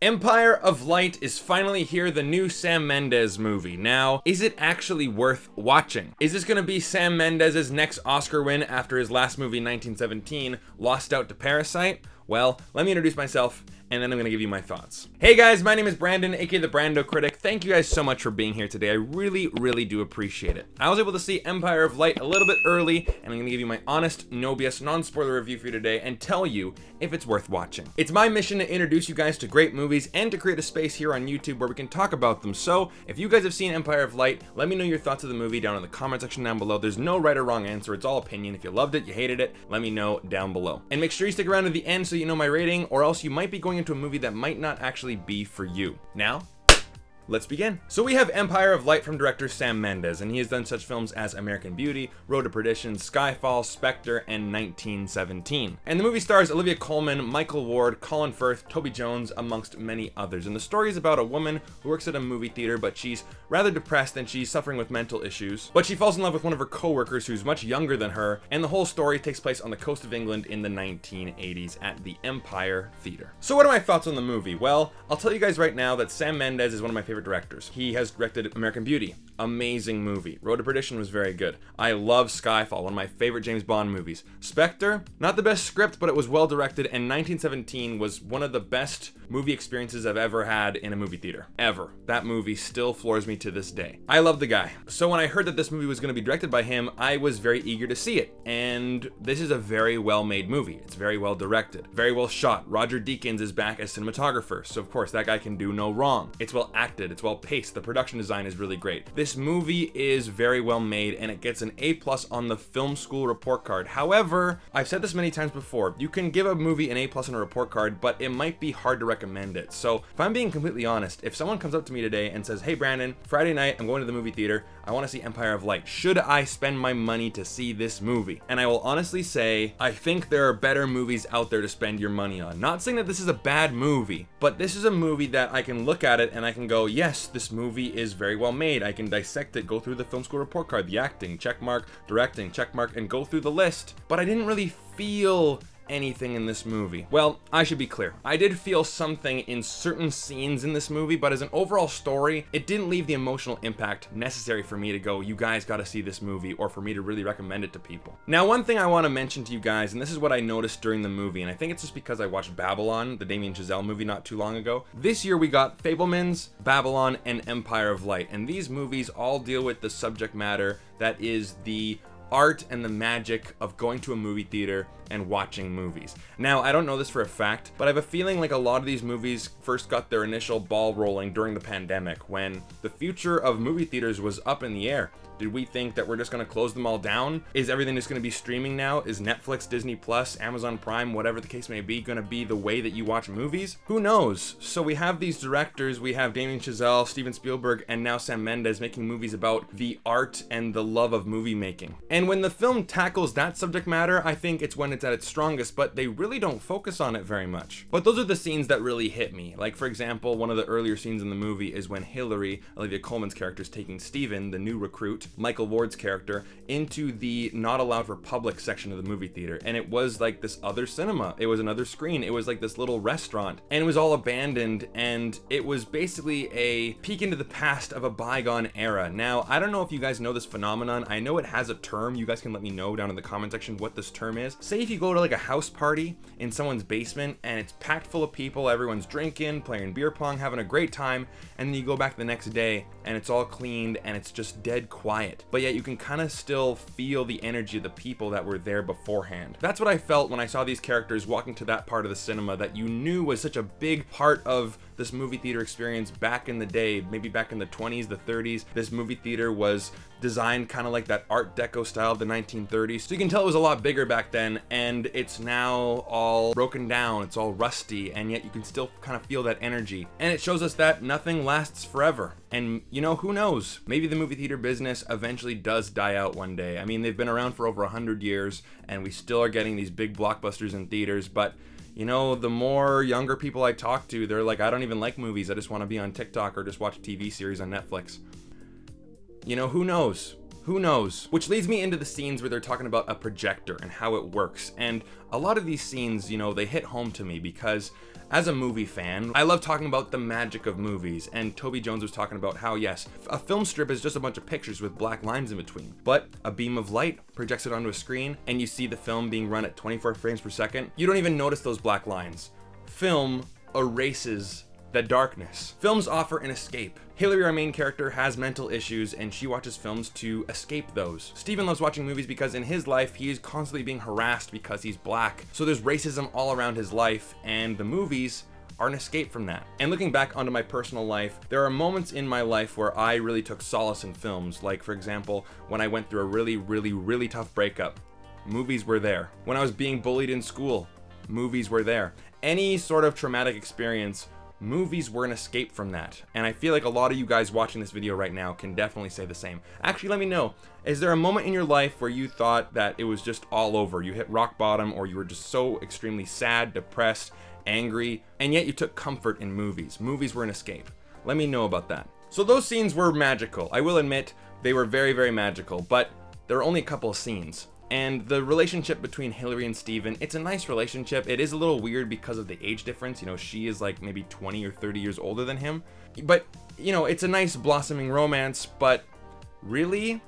Empire of Light is finally here, the new Sam Mendes movie. Now, is it actually worth watching? Is this gonna be Sam Mendes' next Oscar win after his last movie, 1917, lost out to Parasite? Well, let me introduce myself, and then I'm gonna give you my thoughts. Hey guys, my name is Brandon, aka the BrandoCritic. Thank you guys so much for being here today. I really do appreciate it. I was able to see Empire of Light a little bit early, and I'm gonna give you my honest, no BS, non-spoiler review for you today and tell you if it's worth watching. It's my mission to introduce you guys to great movies and to create a space here on YouTube where we can talk about them. So, if you guys have seen Empire of Light, let me know your thoughts of the movie down in the comment section down below. There's no right or wrong answer, it's all opinion. If you loved it, you hated it, let me know down below. And make sure you stick around to the end so you know my rating, or else you might be going into a movie that might not actually be for you. Now, let's begin. So we have Empire of Light from director Sam Mendes, and he has done such films as American Beauty, Road to Perdition, Skyfall, Spectre, and 1917. And the movie stars Olivia Colman, Micheal Ward, Colin Firth, Toby Jones, amongst many others. And the story is about a woman who works at a movie theater, but she's rather depressed and she's suffering with mental issues. But she falls in love with one of her co-workers who's much younger than her, and the whole story takes place on the coast of England in the 1980s at the Empire Theater. So what are my thoughts on the movie? Well, I'll tell you guys right now that Sam Mendes is one of my favorite directors. He has directed American Beauty, amazing movie. Road to Perdition was very good. I love Skyfall, one of my favorite James Bond movies. Spectre, not the best script, but it was well directed, and 1917 was one of the best movie experiences I've ever had in a movie theater. Ever. That movie still floors me to this day. I love the guy. So when I heard that this movie was going to be directed by him, I was very eager to see it. And this is a very well-made movie. It's very well directed, very well shot. Roger Deakins is back as cinematographer, so of course that guy can do no wrong. It's well acted, it's well paced, the production design is really great. This movie is very well made, and it gets an A+ on the film school report card. However, I've said this many times before, you can give a movie an A+ on a report card, but it might be hard to recommend it. So if I'm being completely honest, if someone comes up to me today and says, hey Brandon, Friday night I'm going to the movie theater, I want to see Empire of Light, should I spend my money to see this movie? And I will honestly say, I think there are better movies out there to spend your money on. Not saying that this is a bad movie, but this is a movie that I can look at it and I can go, yes, this movie is very well made. I can dissect it, go through the film school report card, the acting, check mark, directing, check mark, and go through the list. But I didn't really feel anything in this movie. Well, I should be clear. I did feel something in certain scenes in this movie, but as an overall story, it didn't leave the emotional impact necessary for me to go, you guys gotta see this movie, or for me to really recommend it to people. Now, one thing I want to mention to you guys, and this is what I noticed during the movie, and I think it's just because I watched Babylon, the Damien Chazelle movie, not too long ago. This year we got Fabelmans, Babylon, and Empire of Light, and these movies all deal with the subject matter that is the art and the magic of going to a movie theater and watching movies. Now, I don't know this for a fact, but I have a feeling like a lot of these movies first got their initial ball rolling during the pandemic, when the future of movie theaters was up in the air. Did we think that we're just going to close them all down? Is everything just going to be streaming now? Is Netflix, Disney Plus, Amazon Prime, whatever the case may be, going to be the way that you watch movies? Who knows? So we have these directors, we have Damien Chazelle, Steven Spielberg, and now Sam Mendes making movies about the art and the love of movie making. And when the film tackles that subject matter, I think it's when it's at its strongest, but they really don't focus on it very much. But those are the scenes that really hit me. Like, for example, one of the earlier scenes in the movie is when Hillary, Olivia Colman's character, is taking Steven, the new recruit, Micheal Ward's character, into the not allowed for public section of the movie theater. And it was like this other cinema. It was another screen. It was like this little restaurant. And it was all abandoned. And it was basically a peek into the past of a bygone era. Now, I don't know if you guys know this phenomenon. I know it has a term. You guys can let me know down in the comment section what this term is. Say if you go to like a house party in someone's basement and it's packed full of people, everyone's drinking, playing beer pong, having a great time, and then you go back the next day and it's all cleaned and it's just dead quiet. But yet you can kind of still feel the energy of the people that were there beforehand. That's what I felt when I saw these characters walking to that part of the cinema that you knew was such a big part of this movie theater experience back in the day, maybe back in the 20s, the 30s. This movie theater was designed kind of like that Art Deco style of the 1930s. So you can tell it was a lot bigger back then, and it's now all broken down, it's all rusty, and yet you can still kind of feel that energy. And it shows us that nothing lasts forever. And you know, who knows? Maybe the movie theater business eventually does die out one day. I mean, they've been around for over 100 years, and we still are getting these big blockbusters in theaters, but you know, the more younger people I talk to, they're like, I don't even like movies. I just want to be on TikTok or just watch a TV series on Netflix. You know, who knows? Who knows? Which leads me into the scenes where they're talking about a projector and how it works. And a lot of these scenes, you know, they hit home to me because as a movie fan, I love talking about the magic of movies. And Toby Jones was talking about how, yes, a film strip is just a bunch of pictures with black lines in between. But a beam of light projects it onto a screen and you see the film being run at 24 frames per second. You don't even notice those black lines. Film erases the darkness. Films offer an escape. Hillary, our main character, has mental issues and she watches films to escape those. Steven loves watching movies because in his life, he is constantly being harassed because he's black. So there's racism all around his life and the movies are an escape from that. And looking back onto my personal life, there are moments in my life where I really took solace in films. Like for example, when I went through a really tough breakup, movies were there. When I was being bullied in school, movies were there. Any sort of traumatic experience, movies were an escape from that. And I feel like a lot of you guys watching this video right now can definitely say the same. Actually, let me know, is there a moment in your life where you thought that it was just all over? You hit rock bottom or you were just so extremely sad, depressed, angry, and yet you took comfort in movies. Movies were an escape. Let me know about that. So those scenes were magical. I will admit they were very magical, but there were only a couple of scenes. And the relationship between Hillary and Steven, it's a nice relationship. It is a little weird because of the age difference. You know, she is like maybe 20 or 30 years older than him. But, you know, it's a nice blossoming romance, but really,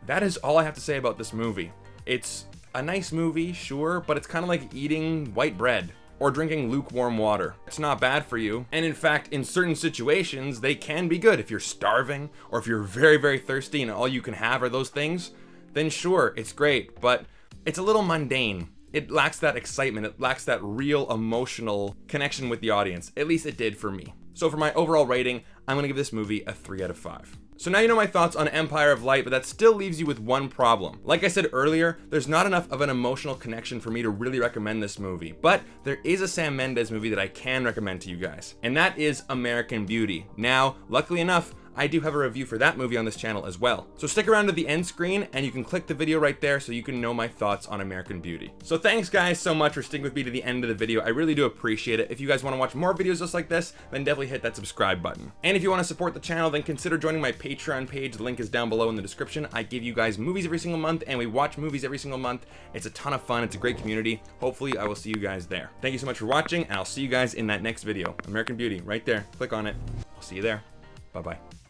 that is all I have to say about this movie. It's a nice movie, sure, but it's kind of like eating white bread or drinking lukewarm water. It's not bad for you. And in fact, in certain situations, they can be good. If you're starving or if you're very thirsty and all you can have are those things, then sure, it's great, but it's a little mundane. It lacks that excitement. It lacks that real emotional connection with the audience. At least it did for me. So for my overall rating, I'm gonna give this movie a 3 out of 5. So now you know my thoughts on Empire of Light, but that still leaves you with one problem. Like I said earlier, there's not enough of an emotional connection for me to really recommend this movie, but there is a Sam Mendes movie that I can recommend to you guys, and that is American Beauty. Now, luckily enough, I do have a review for that movie on this channel as well. So stick around to the end screen and you can click the video right there so you can know my thoughts on American Beauty. So thanks guys so much for sticking with me to the end of the video. I really do appreciate it. If you guys want to watch more videos just like this, then definitely hit that subscribe button. And if you want to support the channel, then consider joining my Patreon page. The link is down below in the description. I give you guys movies every single month and we watch movies every single month. It's a ton of fun. It's a great community. Hopefully I will see you guys there. Thank you so much for watching and I'll see you guys in that next video. American Beauty right there. Click on it. I'll see you there. Bye-bye.